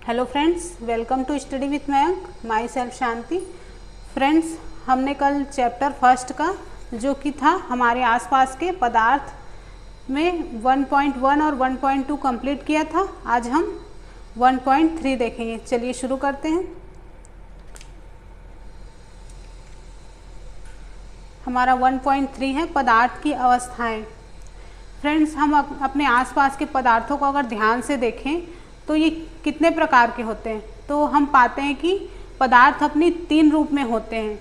Hello friends, welcome to study with Mayank, myself Shanti. Friends, हमने कल chapter first का जो कि था हमारे आसपास के पदार्थ में 1.1 और 1.2 कंप्लीट किया था। आज हम 1.3 देखेंगे। चलिए शुरू करते हैं। हमारा 1.3 है पदार्थ की अवस्थाएं। फ्रेंड्स, हम अपने आसपास के पदार्थों को अगर ध्यान से देखें तो ये कितने प्रकार के होते हैं, तो हम पाते हैं कि पदार्थ अपनी 3 रूप में होते हैं,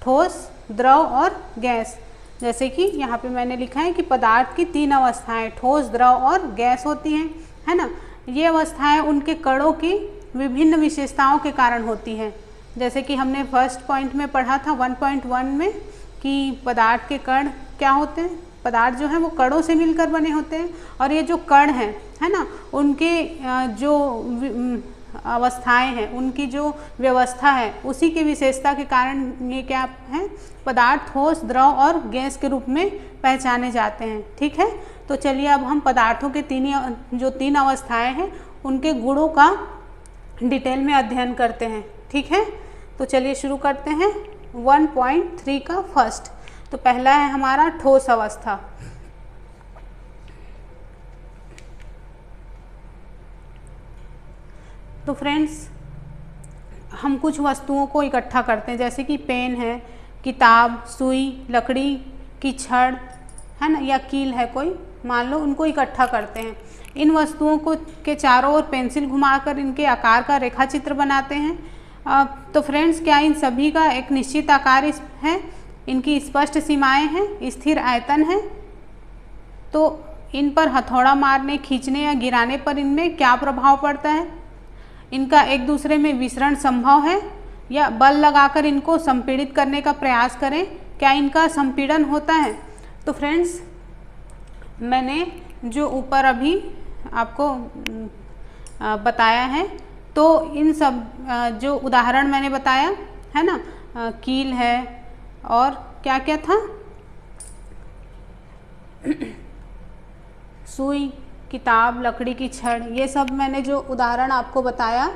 ठोस, द्रव और गैस। जैसे कि यहाँ पे मैंने लिखा है कि पदार्थ की 3 अवस्थाएं ठोस, द्रव और गैस होती हैं, है ना। ये अवस्थाएं उनके कणों की विभिन्न विशेषताओं के कारण होती हैं। जैसे कि हमने फर्स्ट पॉइंट में पढ़ा था 1.1 में कि पदार्थ के कण क्या होते हैं। पदार्थ जो है वो कणों से मिलकर बने होते हैं, और ये जो कण हैं, है ना, उनके जो अवस्थाएं हैं, उनकी जो व्यवस्था है, उसी की विशेषता के कारण ये क्या है, पदार्थ ठोस, द्रव और गैस के रूप में पहचाने जाते हैं। ठीक है, तो चलिए अब हम पदार्थों के जो तीन अवस्थाएं हैं उनके गुणों का डिटेल में अध्ययन करते हैं। ठीक है, तो चलिए शुरू करते हैं 1.3 का फर्स्ट। तो पहला है हमारा ठोस अवस्था। तो फ्रेंड्स, हम कुछ वस्तुओं को इकट्ठा करते हैं, जैसे कि पेन है, किताब, सुई, लकड़ी की छड़, है ना, या कील है कोई, मान लो, उनको इकट्ठा करते हैं। इन वस्तुओं को के चारों ओर पेंसिल घुमाकर इनके आकार का रेखा चित्र बनाते हैं। तो फ्रेंड्स, क्या इन सभी का एक निश्चित आकार है, इनकी स्पष्ट सीमाएं हैं, स्थिर आयतन है। तो इन पर हथौड़ा मारने, खींचने या गिराने पर इनमें क्या प्रभाव पड़ता है, इनका एक दूसरे में विसरण संभव है, या बल लगाकर इनको संपीड़ित करने का प्रयास करें, क्या इनका संपीड़न होता है। तो फ्रेंड्स, मैंने जो ऊपर अभी आपको बताया है, तो इन सब जो उदाहरण मैंने बताया है ना, कील है और क्या क्या था, सुई, किताब, लकड़ी की छड़, ये सब मैंने जो उदाहरण आपको बताया,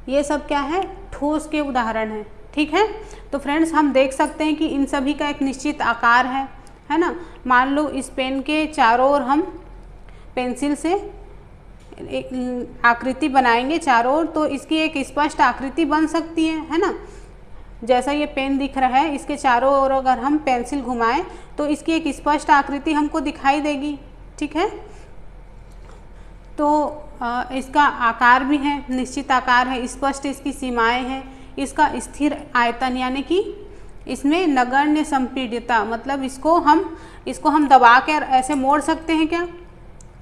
ये सब क्या है, ठोस के उदाहरण हैं। ठीक है, तो फ्रेंड्स, हम देख सकते हैं कि इन सभी का एक निश्चित आकार है ना। मान लो इस पेन के चारों ओर हम पेंसिल से एक आकृति बनाएंगे चारों ओर, तो इसकी एक स्पष्ट आकृति बन सकती है ना। जैसा ये पेन दिख रहा है, इसके चारों ओर अगर हम पेंसिल घुमाएं तो इसकी एक स्पष्ट आकृति हमको दिखाई देगी। ठीक है, तो इसका आकार भी है, निश्चित आकार है, स्पष्ट इसकी सीमाएं हैं, इसका स्थिर आयतन, यानी कि इसमें नगण्य संपीड्यता, मतलब इसको हम दबा कर ऐसे मोड़ सकते हैं क्या,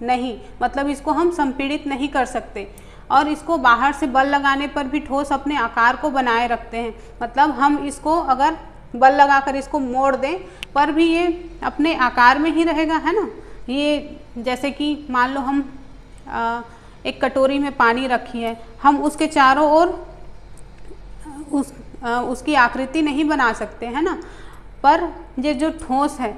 नहीं, मतलब इसको हम संपीड़ित नहीं कर सकते। और इसको बाहर से बल लगाने पर भी ठोस अपने आकार को बनाए रखते हैं, मतलब हम इसको अगर बल लगाकर इसको मोड़ दें पर भी ये अपने आकार में ही रहेगा, है ना। ये जैसे कि मान लो हम एक कटोरी में पानी रखी है, हम उसके चारों ओर उसकी आकृति नहीं बना सकते, है ना, पर ये जो ठोस है,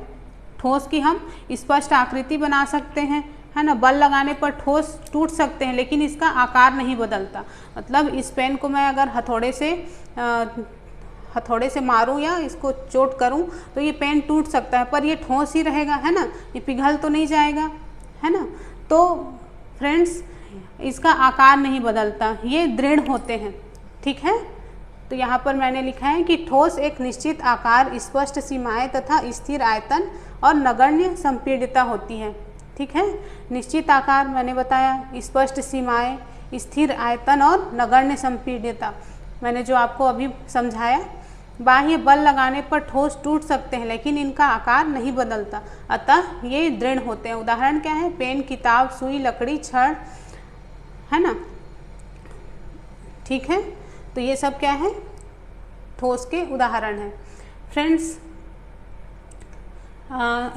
ठोस की हम स्पष्ट आकृति बना सकते हैं, है ना। बल लगाने पर ठोस टूट सकते हैं, लेकिन इसका आकार नहीं बदलता। मतलब इस पेन को मैं अगर हथौड़े से मारूं या इसको चोट करूं तो ये पेन टूट सकता है, पर ये ठोस ही रहेगा, है ना, ये पिघल तो नहीं जाएगा, है ना। तो फ्रेंड्स, इसका आकार नहीं बदलता, ये दृढ़ होते हैं। ठीक है, तो यहाँ पर मैंने लिखा है कि ठोस एक निश्चित आकार, स्पष्ट सीमाएं तथा स्थिर आयतन और नगण्य संपीड्यता होती है। ठीक है, निश्चित आकार मैंने बताया, स्पष्ट सीमाएं, स्थिर आयतन और नगण्य संपीड्यता मैंने जो आपको अभी समझाया। बाह्य बल लगाने पर ठोस टूट सकते हैं, लेकिन इनका आकार नहीं बदलता, अतः ये दृढ़ होते हैं। उदाहरण क्या है, पेन, किताब, सुई, लकड़ी, छड़, है ना। ठीक है, तो ये सब क्या है, ठोस के उदाहरण हैं। फ्रेंड्स,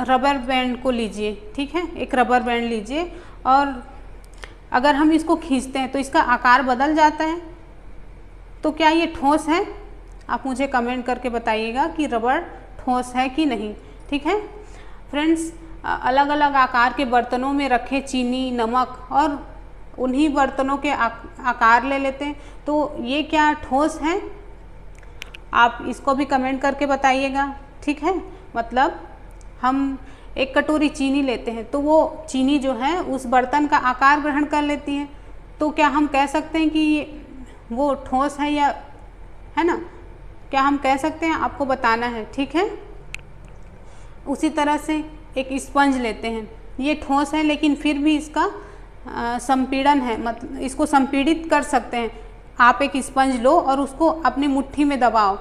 रबर बैंड को लीजिए। ठीक है, एक रबर बैंड लीजिए और अगर हम इसको खींचते हैं तो इसका आकार बदल जाता है, तो क्या ये ठोस है? आप मुझे कमेंट करके बताइएगा कि रबर ठोस है कि नहीं। ठीक है फ्रेंड्स, अलग अलग आकार के बर्तनों में रखे चीनी, नमक और उन्हीं बर्तनों के आकार ले लेते हैं। तो ये क्या ठोस है? आप इसको भी कमेंट करके बताइएगा, ठीक है। मतलब हम एक कटोरी चीनी लेते हैं तो वो चीनी जो है उस बर्तन का आकार ग्रहण कर लेती है, तो क्या हम कह सकते हैं कि वो ठोस है या, है ना? क्या हम कह सकते हैं? आपको बताना है, ठीक है। उसी तरह से एक स्पंज लेते हैं, ये ठोस है लेकिन फिर भी इसका संपीड़न है, मतलब इसको संपीड़ित कर सकते हैं। आप एक स्पंज लो और उसको अपनी मुट्ठी में दबाओ,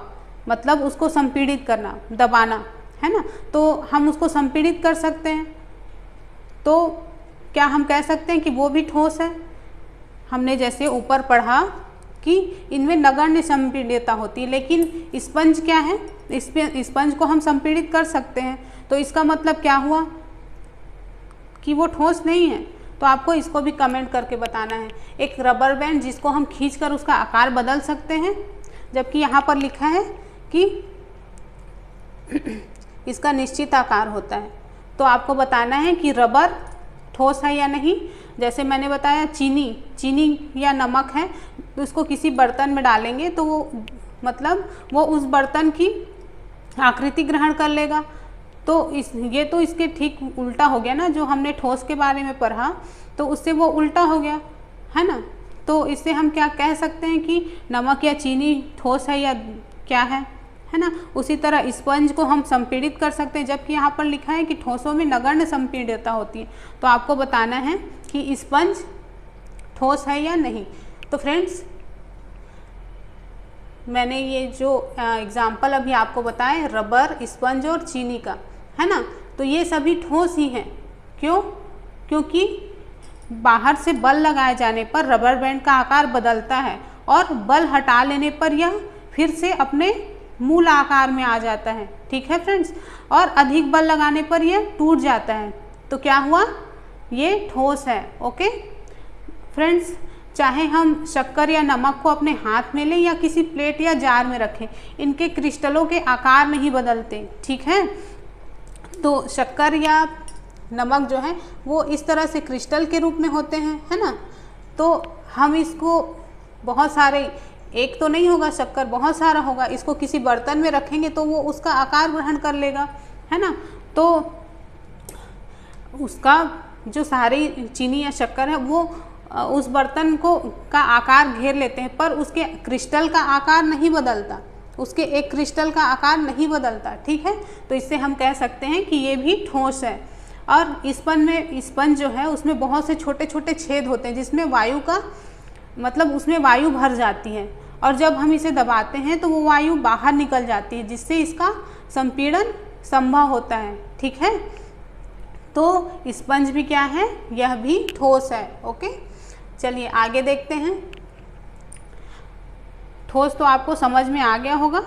मतलब उसको संपीड़ित करना, दबाना, है ना? तो हम उसको संपीड़ित कर सकते हैं। तो क्या हम कह सकते हैं कि वो भी ठोस है? हमने जैसे ऊपर पढ़ा कि इनमें नगण्य संपीड्यता होती है, लेकिन स्पंज क्या है? स्पंज को हम संपीड़ित कर सकते हैं, तो इसका मतलब क्या हुआ कि वो ठोस नहीं है। तो आपको इसको भी कमेंट करके बताना है। एक रबर बैंड जिसको हम खींचकर उसका आकार बदल सकते हैं, जबकि यहाँ पर लिखा है कि इसका निश्चित आकार होता है। तो आपको बताना है कि रबर ठोस है या नहीं। जैसे मैंने बताया चीनी या नमक है, तो उसको किसी बर्तन में डालेंगे तो वो मतलब वो उस बर्तन की आकृति ग्रहण कर लेगा। तो ये तो इसके ठीक उल्टा हो गया ना, जो हमने ठोस के बारे में पढ़ा तो उससे वो उल्टा हो गया, है ना? तो इससे हम क्या कह सकते हैं कि नमक या चीनी ठोस है या क्या है ना? उसी तरह स्पंज को हम संपीड़ित कर सकते हैं, जबकि यहाँ पर लिखा है कि ठोसों में नगण्य संपीड्यता होती है। तो आपको बताना है कि स्पंज ठोस है या नहीं। तो फ्रेंड्स, मैंने ये जो एग्जाम्पल अभी आपको बताए रबर, स्पंज और चीनी का, है ना, तो ये सभी ठोस ही हैं। क्यों? क्योंकि बाहर से बल लगाए जाने पर रबर बैंड का आकार बदलता है और बल हटा लेने पर यह फिर से अपने मूल आकार में आ जाता है। ठीक है फ्रेंड्स, और अधिक बल लगाने पर यह टूट जाता है। तो क्या हुआ? ये ठोस है। ओके फ्रेंड्स, चाहे हम शक्कर या नमक को अपने हाथ में लें या किसी प्लेट या जार में रखें, इनके क्रिस्टलों के आकार नहीं बदलते। ठीक है, तो शक्कर या नमक जो है वो इस तरह से क्रिस्टल के रूप में होते हैं, है ना। तो हम इसको बहुत सारे, एक तो नहीं होगा शक्कर, बहुत सारा होगा, इसको किसी बर्तन में रखेंगे तो वो उसका आकार ग्रहण कर लेगा, है ना। तो उसका जो सारी चीनी या शक्कर है वो उस बर्तन को का आकार घेर लेते हैं, पर उसके क्रिस्टल का आकार नहीं बदलता, उसके एक क्रिस्टल का आकार नहीं बदलता। ठीक है, तो इससे हम कह सकते हैं कि ये भी ठोस है। और स्पंज जो है उसमें बहुत से छोटे छोटे छेद होते हैं जिसमें वायु का मतलब उसमें वायु भर जाती है, और जब हम इसे दबाते हैं तो वो वायु बाहर निकल जाती है, जिससे इसका संपीड़न संभव होता है। ठीक है, तो स्पंज भी क्या है? यह भी ठोस है। ओके, चलिए आगे देखते हैं। ठोस तो आपको समझ में आ गया होगा।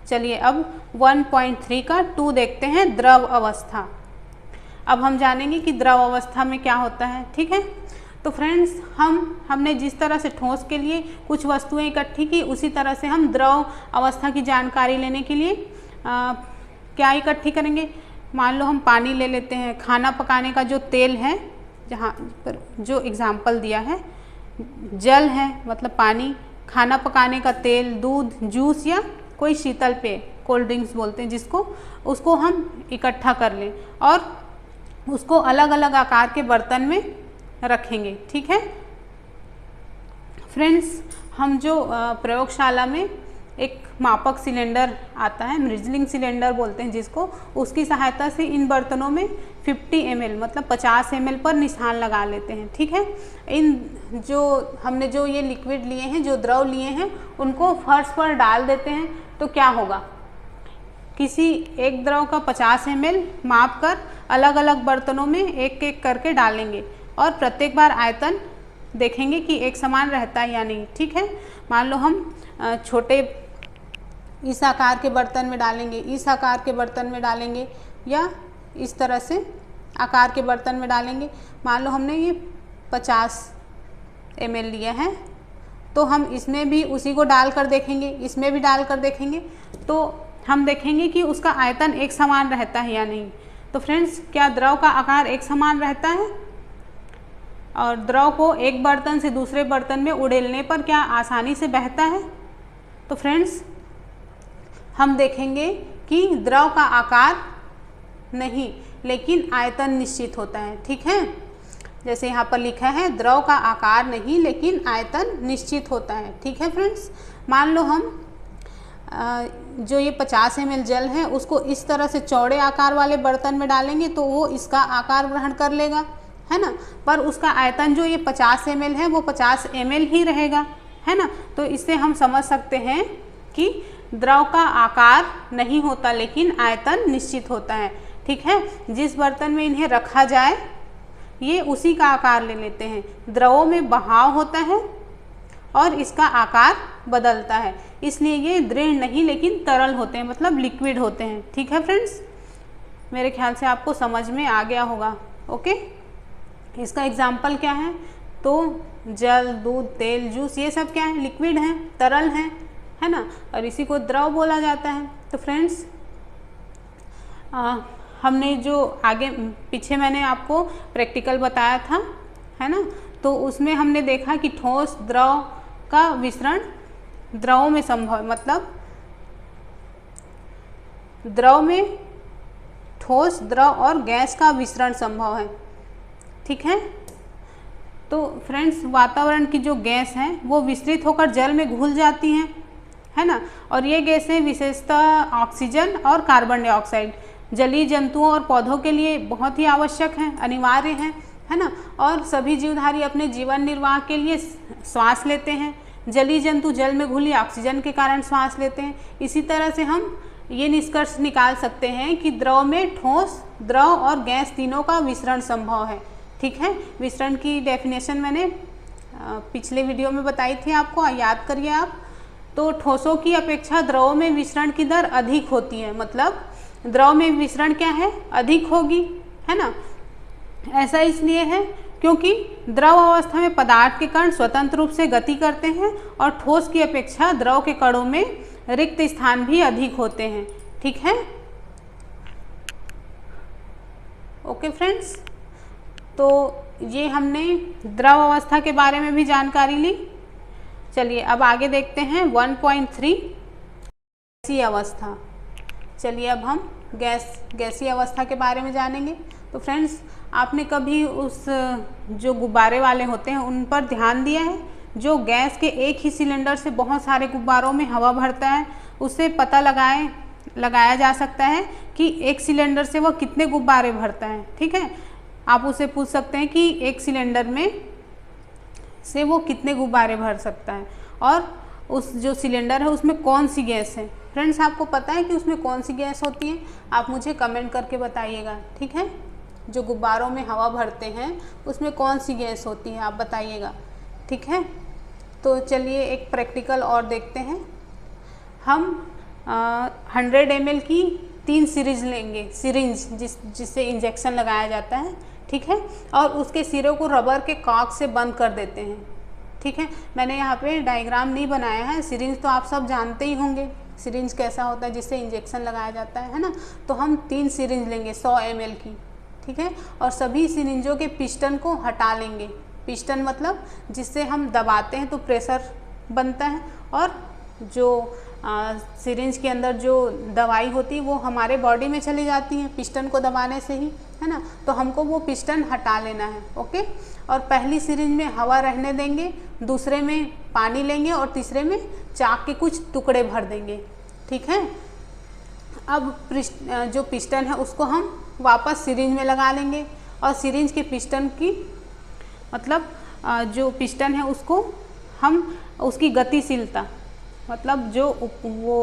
चलिए अब 1.3 का 2 देखते हैं, द्रव अवस्था। अब हम जानेंगे कि द्रव अवस्था में क्या होता है। ठीक है, तो फ्रेंड्स, हमने जिस तरह से ठोस के लिए कुछ वस्तुएं इकट्ठी की, उसी तरह से हम द्रव अवस्था की जानकारी लेने के लिए क्या इकट्ठी करेंगे। मान लो हम पानी ले लेते हैं, खाना पकाने का जो तेल है, जहाँ पर जो एग्जाम्पल दिया है, जल है मतलब पानी, खाना पकाने का तेल, दूध, जूस या कोई शीतल पेय, कोल्ड ड्रिंक्स बोलते हैं जिसको, उसको हम इकट्ठा कर लें और उसको अलग अलग आकार के बर्तन में रखेंगे। ठीक है फ्रेंड्स, हम जो प्रयोगशाला में एक मापक सिलेंडर आता है, मृजलिंग सिलेंडर बोलते हैं जिसको, उसकी सहायता से इन बर्तनों में 50 ml मतलब 50 ml पर निशान लगा लेते हैं। ठीक है, इन जो हमने जो ये लिक्विड लिए हैं, जो द्रव लिए हैं, उनको फर्श पर डाल देते हैं। तो क्या होगा? किसी एक द्रव का 50 ml माप कर अलग अलग बर्तनों में एक एक करके डालेंगे और प्रत्येक बार आयतन देखेंगे कि एक समान रहता है या नहीं। ठीक है, मान लो हम छोटे इस आकार के बर्तन में डालेंगे, इस आकार के बर्तन में डालेंगे, या इस तरह से आकार के बर्तन में डालेंगे। मान लो हमने ये 50 ml लिया है, तो हम इसमें भी उसी को डाल कर देखेंगे, इसमें भी डाल कर देखेंगे, तो हम देखेंगे कि उसका आयतन एक समान रहता है या नहीं। तो फ्रेंड्स, क्या द्रव का आकार एक समान रहता है? और द्रव को एक बर्तन से दूसरे बर्तन में उड़ेलने पर क्या आसानी से बहता है? तो फ्रेंड्स हम देखेंगे कि द्रव का आकार नहीं लेकिन आयतन निश्चित होता है। ठीक है, जैसे यहाँ पर लिखा है द्रव का आकार नहीं लेकिन आयतन निश्चित होता है। ठीक है फ्रेंड्स, मान लो हम जो ये 50 ml जल है उसको इस तरह से चौड़े आकार वाले बर्तन में डालेंगे तो वो इसका आकार ग्रहण कर लेगा, है ना, पर उसका आयतन जो ये 50 ml है वो 50 ml ही रहेगा, है ना। तो इससे हम समझ सकते हैं कि द्रव का आकार नहीं होता लेकिन आयतन निश्चित होता है। ठीक है, जिस बर्तन में इन्हें रखा जाए ये उसी का आकार ले लेते हैं। द्रवों में बहाव होता है और इसका आकार बदलता है, इसलिए ये दृढ़ नहीं लेकिन तरल होते हैं, मतलब लिक्विड होते हैं। ठीक है फ्रेंड्स, मेरे ख्याल से आपको समझ में आ गया होगा। ओके, इसका एग्जाम्पल क्या है? तो जल, दूध, तेल, जूस ये सब क्या है? लिक्विड हैं, तरल हैं, है ना, और इसी को द्रव बोला जाता है। तो फ्रेंड्स हमने जो आगे पीछे मैंने आपको प्रैक्टिकल बताया था, है ना, तो उसमें हमने देखा कि ठोस द्रव का विसरण द्रवों में संभव है, मतलब द्रव में ठोस, द्रव और गैस का विसरण संभव है। ठीक है, तो फ्रेंड्स वातावरण की जो गैस है वो विस्तृत होकर जल में घुल जाती हैं, है ना, और ये गैसें विशेषतः ऑक्सीजन और कार्बन डाइऑक्साइड जलीय जंतुओं और पौधों के लिए बहुत ही आवश्यक हैं, अनिवार्य हैं, है ना, और सभी जीवधारी अपने जीवन निर्वाह के लिए श्वास लेते हैं। जलीय जंतु जल में घुली ऑक्सीजन के कारण श्वास लेते हैं। इसी तरह से हम ये निष्कर्ष निकाल सकते हैं कि द्रव में ठोस, द्रव और गैस तीनों का विसरण संभव है। ठीक है, विसरण की डेफिनेशन मैंने पिछले वीडियो में बताई थी आपको, याद करिए आप। तो ठोसों की अपेक्षा द्रवों में विसरण की दर अधिक होती है, मतलब द्रव में विसरण क्या है? अधिक होगी, है ना। ऐसा इसलिए है क्योंकि द्रव अवस्था में पदार्थ के कण स्वतंत्र रूप से गति करते हैं और ठोस की अपेक्षा द्रव के कणों में रिक्त स्थान भी अधिक होते हैं। ठीक है, ओके फ्रेंड्स, तो ये हमने द्रव अवस्था के बारे में भी जानकारी ली। चलिए अब आगे देखते हैं 1.3 गैसीय अवस्था। चलिए अब हम गैसीय अवस्था के बारे में जानेंगे। तो फ्रेंड्स आपने कभी उस जो गुब्बारे वाले होते हैं उन पर ध्यान दिया है? जो गैस के एक ही सिलेंडर से बहुत सारे गुब्बारों में हवा भरता है, उससे पता लगाया जा सकता है कि एक सिलेंडर से वह कितने गुब्बारे भरता है। ठीक है, आप उसे पूछ सकते हैं कि एक सिलेंडर में से वो कितने गुब्बारे भर सकता है और उस जो सिलेंडर है उसमें कौन सी गैस है। फ्रेंड्स आपको पता है कि उसमें कौन सी गैस होती है? आप मुझे कमेंट करके बताइएगा। ठीक है, जो गुब्बारों में हवा भरते हैं उसमें कौन सी गैस होती है, आप बताइएगा। ठीक है, तो चलिए एक प्रैक्टिकल और देखते हैं। हम 100 ml की 3 सीरीज लेंगे, सिरिंज जिससे इंजेक्शन लगाया जाता है। ठीक है, और उसके सिरों को रबर के कॉर्क से बंद कर देते हैं। ठीक है, मैंने यहाँ पे डायग्राम नहीं बनाया है। सिरिंज तो आप सब जानते ही होंगे, सिरिंज कैसा होता है जिससे इंजेक्शन लगाया जाता है ना। तो हम 3 सिरिंज लेंगे 100 ml की। ठीक है, और सभी सिरिंजों के पिस्टन को हटा लेंगे। पिस्टन मतलब जिससे हम दबाते हैं तो प्रेशर बनता है और जो सिरिंज के अंदर जो दवाई होती है वो हमारे बॉडी में चली जाती है पिस्टन को दबाने से ही, है ना। तो हमको वो पिस्टन हटा लेना है। ओके, और पहली सिरिंज में हवा रहने देंगे, दूसरे में पानी लेंगे और तीसरे में चाक के कुछ टुकड़े भर देंगे। ठीक है, अब जो पिस्टन है उसको हम वापस सिरिंज में लगा लेंगे और सिरिंज के पिस्टन की मतलब जो पिस्टन है उसको हम उसकी गतिशीलता मतलब जो वो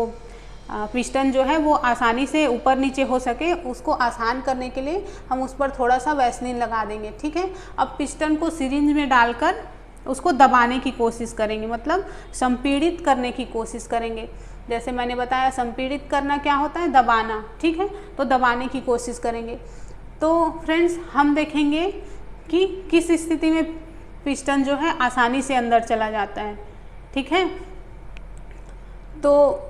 पिस्टन जो है वो आसानी से ऊपर नीचे हो सके उसको आसान करने के लिए हम उस पर थोड़ा सा वैसलीन लगा देंगे। ठीक है, अब पिस्टन को सिरिंज में डालकर उसको दबाने की कोशिश करेंगे, मतलब संपीड़ित करने की कोशिश करेंगे। जैसे मैंने बताया संपीड़ित करना क्या होता है? दबाना। ठीक है, तो दबाने की कोशिश करेंगे। तो फ्रेंड्स हम देखेंगे कि किस स्थिति में पिस्टन जो है आसानी से अंदर चला जाता है। ठीक है, तो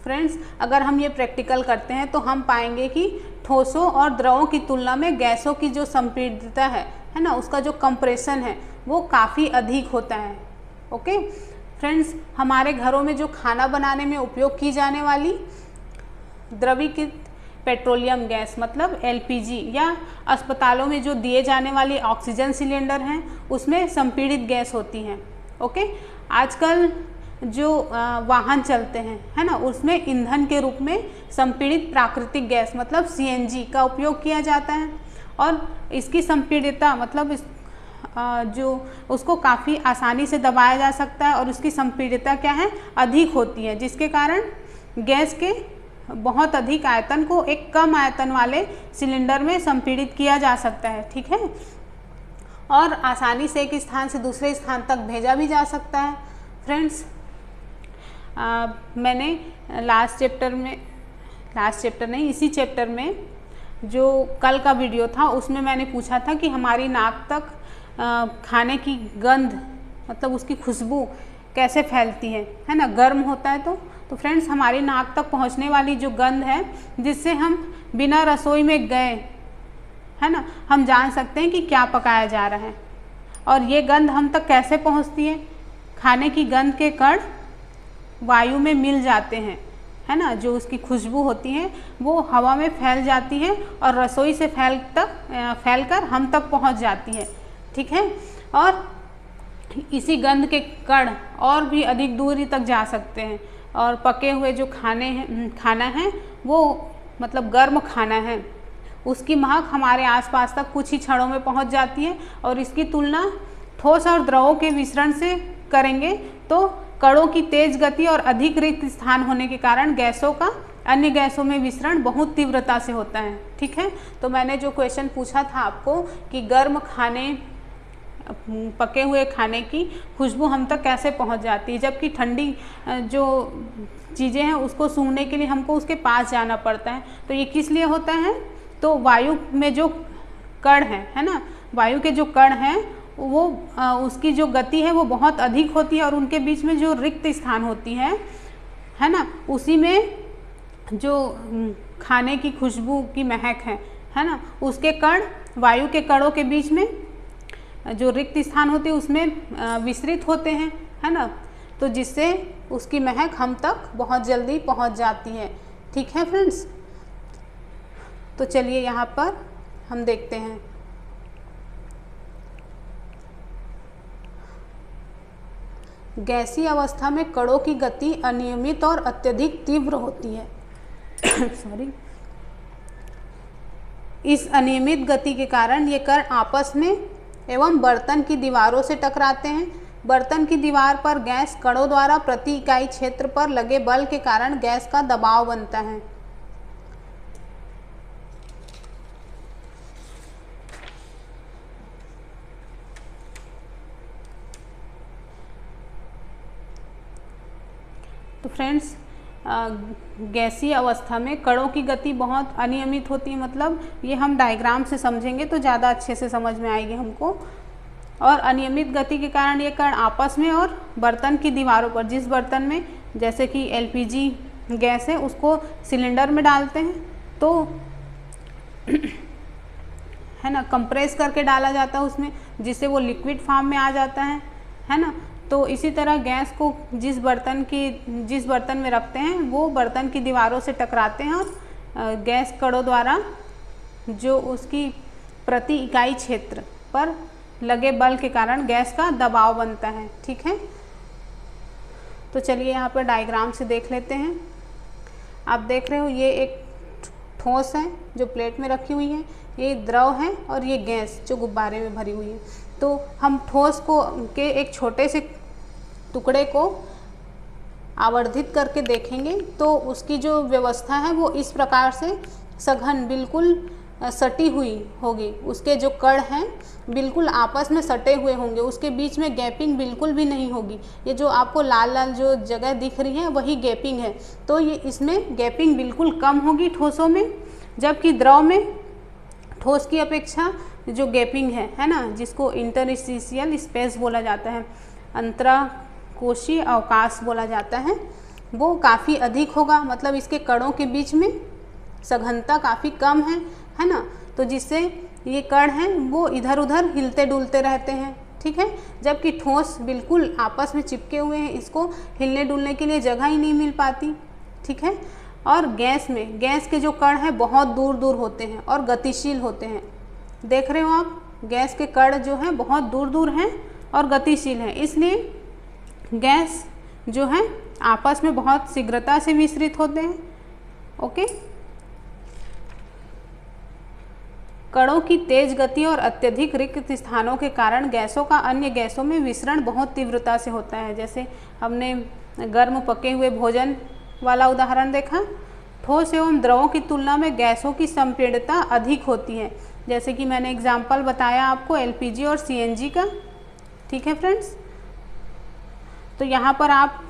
फ्रेंड्स अगर हम ये प्रैक्टिकल करते हैं तो हम पाएंगे कि ठोसों और द्रवों की तुलना में गैसों की जो संपीड़ितता है है ना, उसका जो कंप्रेशन है वो काफ़ी अधिक होता है। ओके फ्रेंड्स, हमारे घरों में जो खाना बनाने में उपयोग की जाने वाली द्रवीकृत पेट्रोलियम गैस मतलब एलपीजी, या अस्पतालों में जो दिए जाने वाली ऑक्सीजन सिलेंडर हैं उसमें संपीड़ित गैस होती हैं। ओके, आजकल जो वाहन चलते हैं, है ना, उसमें ईंधन के रूप में संपीड़ित प्राकृतिक गैस मतलब सीएनजी का उपयोग किया जाता है, और इसकी संपीड़ितता मतलब जो उसको काफ़ी आसानी से दबाया जा सकता है, और उसकी संपीड़ितता क्या है, अधिक होती है, जिसके कारण गैस के बहुत अधिक आयतन को एक कम आयतन वाले सिलेंडर में संपीड़ित किया जा सकता है। ठीक है, और आसानी से एक स्थान से दूसरे स्थान तक भेजा भी जा सकता है। फ्रेंड्स, मैंने इसी चैप्टर में जो कल का वीडियो था उसमें मैंने पूछा था कि हमारी नाक तक खाने की गंध मतलब उसकी खुशबू कैसे फैलती है ना, गर्म होता है तो फ्रेंड्स, हमारी नाक तक पहुंचने वाली जो गंध है, जिससे हम बिना रसोई में गए, है ना, हम जान सकते हैं कि क्या पकाया जा रहा है। और ये गंध हम तक कैसे पहुंचती है, खाने की गंध के कण वायु में मिल जाते हैं, है ना, जो उसकी खुशबू होती है वो हवा में फैल जाती है और रसोई से फैलकर हम तक पहुंच जाती है। ठीक है, और इसी गंध के कण और भी अधिक दूरी तक जा सकते हैं, और पके हुए जो खाना है वो मतलब गर्म खाना है, उसकी महक हमारे आसपास तक कुछ ही क्षणों में पहुंच जाती है। और इसकी तुलना ठोस और द्रवों के मिश्रण से करेंगे तो कणों की तेज गति और अधिक रिक्त स्थान होने के कारण गैसों का अन्य गैसों में विसरण बहुत तीव्रता से होता है। ठीक है, तो मैंने जो क्वेश्चन पूछा था आपको कि गर्म खाने, पके हुए खाने की खुशबू हम तक कैसे पहुंच जाती है, जबकि ठंडी जो चीज़ें हैं उसको सूंघने के लिए हमको उसके पास जाना पड़ता है। तो ये किस लिए होता है, तो वायु में जो कण है ना, वायु के जो कण हैं वो उसकी जो गति है वो बहुत अधिक होती है, और उनके बीच में जो रिक्त स्थान होती है ना, उसी में जो खाने की खुशबू की महक है ना, उसके कण वायु के कणों के बीच में जो रिक्त स्थान होते हैं उसमें विस्तृत होते हैं, है ना, तो जिससे उसकी महक हम तक बहुत जल्दी पहुंच जाती है। ठीक है फ्रेंड्स, तो चलिए यहाँ पर हम देखते हैं गैसीय अवस्था में कणों की गति अनियमित और अत्यधिक तीव्र होती है। सॉरी, इस अनियमित गति के कारण ये कण आपस में एवं बर्तन की दीवारों से टकराते हैं। बर्तन की दीवार पर गैस कणों द्वारा प्रति इकाई क्षेत्र पर लगे बल के कारण गैस का दबाव बनता है। तो फ्रेंड्स, गैसीय अवस्था में कणों की गति बहुत अनियमित होती है, मतलब ये हम डायग्राम से समझेंगे तो ज़्यादा अच्छे से समझ में आएगी हमको। और अनियमित गति के कारण ये कण आपस में और बर्तन की दीवारों पर, जिस बर्तन में जैसे कि एलपीजी गैस है उसको सिलेंडर में डालते हैं तो है ना, कंप्रेस करके डाला जाता है उसमें, जिससे वो लिक्विड फॉर्म में आ जाता है ना। तो इसी तरह गैस को जिस बर्तन में रखते हैं वो बर्तन की दीवारों से टकराते हैं, और गैस कणों द्वारा जो उसकी प्रति इकाई क्षेत्र पर लगे बल के कारण गैस का दबाव बनता है। ठीक है, तो चलिए यहाँ पर डायग्राम से देख लेते हैं। आप देख रहे हो ये एक ठोस है जो प्लेट में रखी हुई है, ये द्रव है, और ये गैस जो गुब्बारे में भरी हुई है। तो हम ठोस को के एक छोटे से टुकड़े को आवर्धित करके देखेंगे तो उसकी जो व्यवस्था है वो इस प्रकार से सघन बिल्कुल सटी हुई होगी। उसके जो कण हैं बिल्कुल आपस में सटे हुए होंगे, उसके बीच में गैपिंग बिल्कुल भी नहीं होगी। ये जो आपको लाल लाल जो जगह दिख रही है वही गैपिंग है, तो ये इसमें गैपिंग बिल्कुल कम होगी ठोसों में, जबकि द्रव में ठोस की अपेक्षा जो गैपिंग है ना, जिसको इंटरस्टिशियल स्पेस बोला जाता है, अंतराकोशीय अवकाश बोला जाता है, वो काफ़ी अधिक होगा। मतलब इसके कणों के बीच में सघनता काफ़ी कम है ना, तो जिससे ये कण हैं वो इधर उधर हिलते डुलते रहते हैं, ठीक है। जबकि ठोस बिल्कुल आपस में चिपके हुए हैं, इसको हिलने डुलने के लिए जगह ही नहीं मिल पाती, ठीक है। और गैस के जो कण हैं बहुत दूर दूर होते हैं और गतिशील होते हैं। देख रहे हो आप, गैस के कण जो हैं बहुत दूर दूर हैं और गतिशील हैं, इसलिए गैस जो है आपस में बहुत शीघ्रता से मिश्रित होते हैं। ओके, कणों की तेज गति और अत्यधिक रिक्त स्थानों के कारण गैसों का अन्य गैसों में विसरण बहुत तीव्रता से होता है। जैसे हमने गर्म पके हुए भोजन वाला उदाहरण देखा। ठोस एवं द्रवों की तुलना में गैसों की संपीड़ितता अधिक होती है, जैसे कि मैंने एग्जाम्पल बताया आपको एलपीजी और सीएनजी का, ठीक है फ्रेंड्स। तो यहाँ पर आप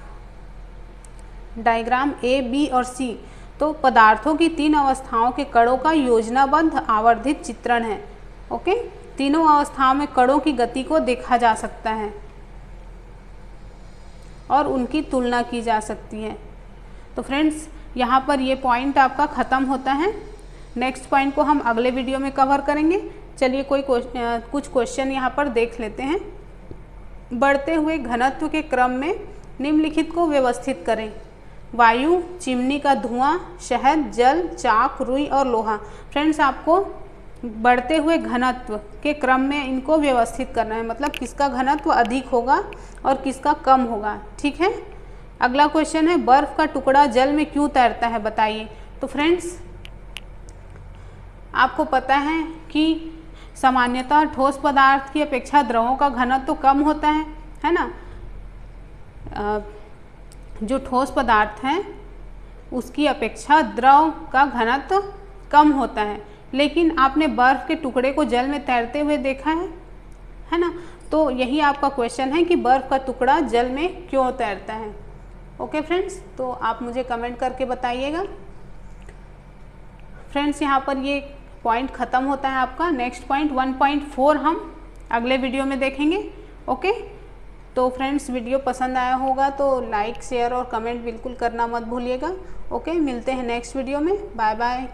डायग्राम ए, बी और सी, तो पदार्थों की 3 अवस्थाओं के कणों का योजनाबद्ध आवर्धित चित्रण है। ओके, तीनों अवस्थाओं में कणों की गति को देखा जा सकता है और उनकी तुलना की जा सकती है। तो फ्रेंड्स, यहाँ पर ये पॉइंट आपका ख़त्म होता है। नेक्स्ट पॉइंट को हम अगले वीडियो में कवर करेंगे। चलिए कुछ क्वेश्चन यहाँ पर देख लेते हैं। बढ़ते हुए घनत्व के क्रम में निम्नलिखित को व्यवस्थित करें। वायु, चिमनी का धुआं, शहद, जल, चाक, रुई और लोहा। फ्रेंड्स, आपको बढ़ते हुए घनत्व के क्रम में इनको व्यवस्थित करना है, मतलब किसका घनत्व अधिक होगा और किसका कम होगा, ठीक है। अगला क्वेश्चन है, बर्फ का टुकड़ा जल में क्यों तैरता है, बताइए। तो फ्रेंड्स, आपको पता है कि सामान्यतः ठोस पदार्थ की अपेक्षा द्रवों का घनत्व तो कम होता है ना। जो ठोस पदार्थ हैं उसकी अपेक्षा द्रव का घनत्व कम होता है, लेकिन आपने बर्फ़ के टुकड़े को जल में तैरते हुए देखा है ना। तो यही आपका क्वेश्चन है कि बर्फ़ का टुकड़ा जल में क्यों तैरता है। ओके फ्रेंड्स, तो आप मुझे कमेंट करके बताइएगा। फ्रेंड्स, यहाँ पर ये पॉइंट ख़त्म होता है आपका। नेक्स्ट पॉइंट 1.4 हम अगले वीडियो में देखेंगे। ओके, तो फ्रेंड्स, वीडियो पसंद आया होगा तो लाइक, शेयर और कमेंट बिल्कुल करना मत भूलिएगा। ओके, मिलते हैं नेक्स्ट वीडियो में। Bye bye.